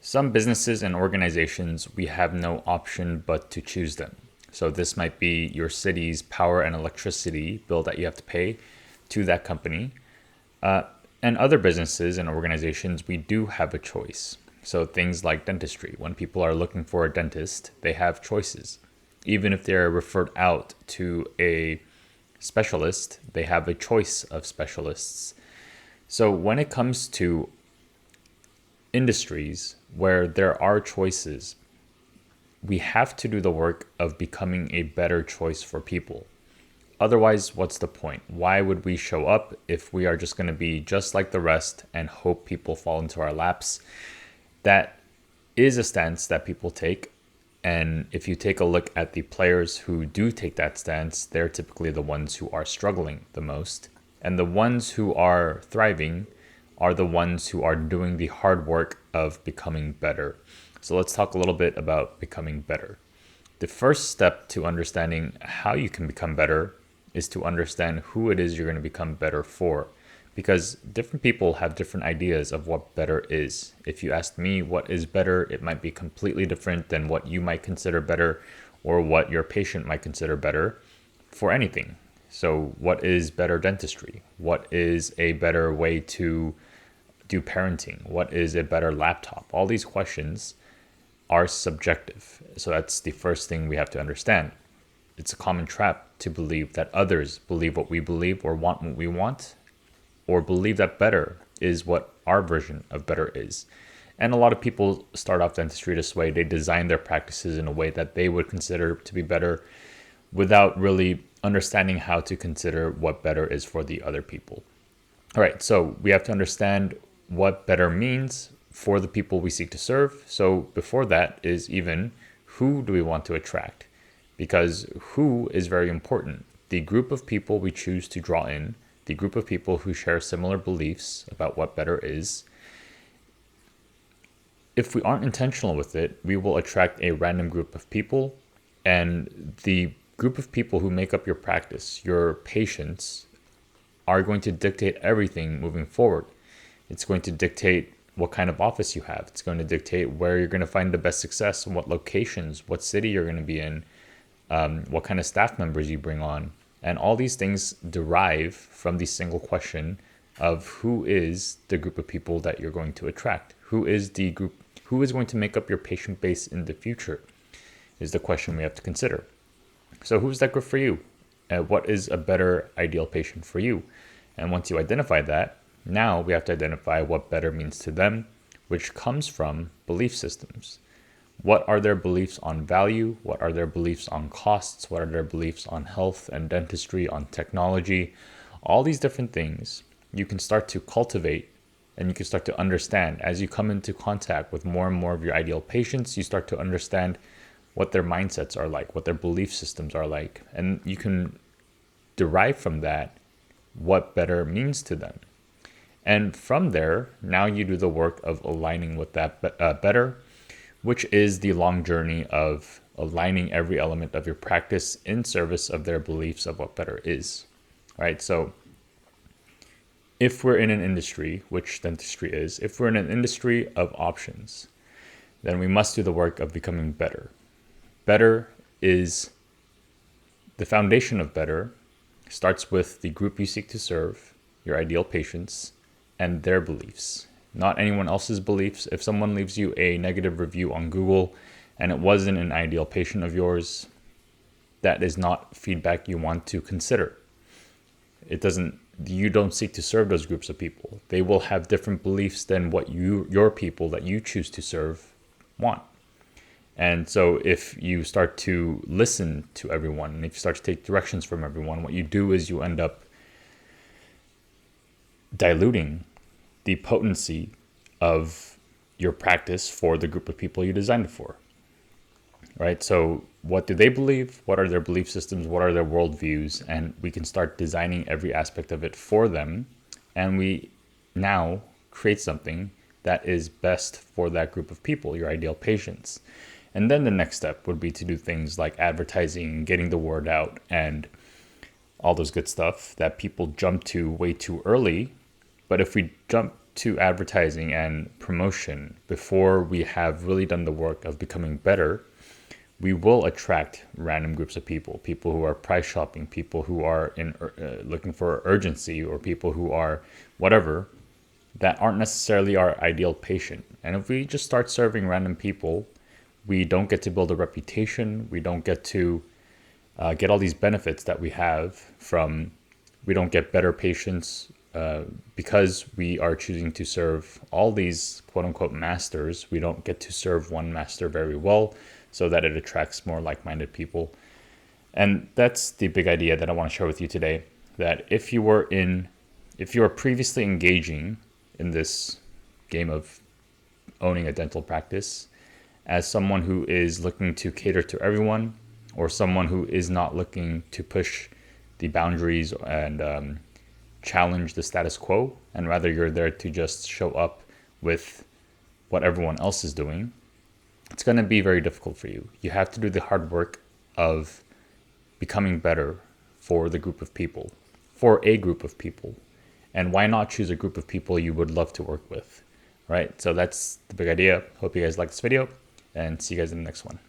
Some businesses and organizations, we have no option but to choose them. So this might be your city's power and electricity bill that you have to pay to that company. Uh, and other businesses and organizations, we do have a choice. So things like dentistry, when people are looking for a dentist, they have choices. Even if they're referred out to a specialist, they have a choice of specialists. So when it comes to industries where there are choices, we have to do the work of becoming a better choice for people. Otherwise, what's the point? Why would we show up if we are just going to be just like the rest and hope people fall into our laps? That is a stance that people take. And if you take a look at the players who do take that stance, they're typically the ones who are struggling the most. And the ones who are thriving are the ones who are doing the hard work of becoming better. So let's talk a little bit about becoming better. The first step to understanding how you can become better is to understand who it is you're going to become better for. Because different people have different ideas of what better is. If you ask me what is better, it might be completely different than what you might consider better or what your patient might consider better for anything. So what is better dentistry? What is a better way to do parenting? What is a better laptop? All these questions are subjective. So that's the first thing we have to understand. It's a common trap to believe that others believe what we believe or want what we want, or believe that better is what our version of better is. And a lot of people start off dentistry this way. They design their practices in a way that they would consider to be better without really understanding how to consider what better is for the other people. All right, so we have to understand what better means for the people we seek to serve. So before that is even who do we want to attract? Because who is very important. The group of people we choose to draw in, the group of people who share similar beliefs about what better is, if we aren't intentional with it, we will attract a random group of people. And the group of people who make up your practice, your patients, are going to dictate everything moving forward. It's going to dictate what kind of office you have. It's going to dictate where you're going to find the best success, what locations, what city you're going to be in, what kind of staff members you bring on. And all these things derive from the single question of who is the group of people that you're going to attract? Who is the group? Who is going to make up your patient base in the future is the question we have to consider. So who's that group for you? What is a better ideal patient for you? And once you identify that, now we have to identify what better means to them, which comes from belief systems. What are their beliefs on value? What are their beliefs on costs? What are their beliefs on health and dentistry, on technology? All these different things you can start to cultivate and you can start to understand. As you come into contact with more and more of your ideal patients, you start to understand what their mindsets are like, what their belief systems are like. And you can derive from that what better means to them. And from there, now you do the work of aligning with that better, which is the long journey of aligning every element of your practice in service of their beliefs of what better is, right? So if we're in an industry, which dentistry is, if we're in an industry of options, then we must do the work of becoming better. Better is the foundation of better, starts with the group you seek to serve, your ideal patients, and their beliefs, not anyone else's beliefs. If someone leaves you a negative review on Google and it wasn't an ideal patient of yours, that is not feedback you want to consider. You don't seek to serve those groups of people. They will have different beliefs than what your people that you choose to serve want. And so if you start to listen to everyone, and if you start to take directions from everyone, what you do is you end up diluting the potency of your practice for the group of people you designed it for, right? So what do they believe? What are their belief systems? What are their worldviews? And we can start designing every aspect of it for them. And we now create something that is best for that group of people, your ideal patients. And then the next step would be to do things like advertising, getting the word out, and all those good stuff that people jump to way too early. But if we jump to advertising and promotion before we have really done the work of becoming better, we will attract random groups of people, people who are price shopping, people who are looking for urgency, or people who are whatever, that aren't necessarily our ideal patient. And if we just start serving random people, we don't get to build a reputation. We don't get to get all these benefits that we have from, we don't get better patients because we are choosing to serve all these quote unquote masters. We don't get to serve one master very well so that it attracts more like-minded people. And that's the big idea that I want to share with you today, that if you are previously engaging in this game of owning a dental practice as someone who is looking to cater to everyone, or someone who is not looking to push the boundaries and challenge the status quo, and rather you're there to just show up with what everyone else is doing, it's going to be very difficult for you. You have to do the hard work of becoming better for the group of people, for a group of people. And why not choose a group of people you would love to work with, right? So that's the big idea. Hope you guys like this video, and see you guys in the next one.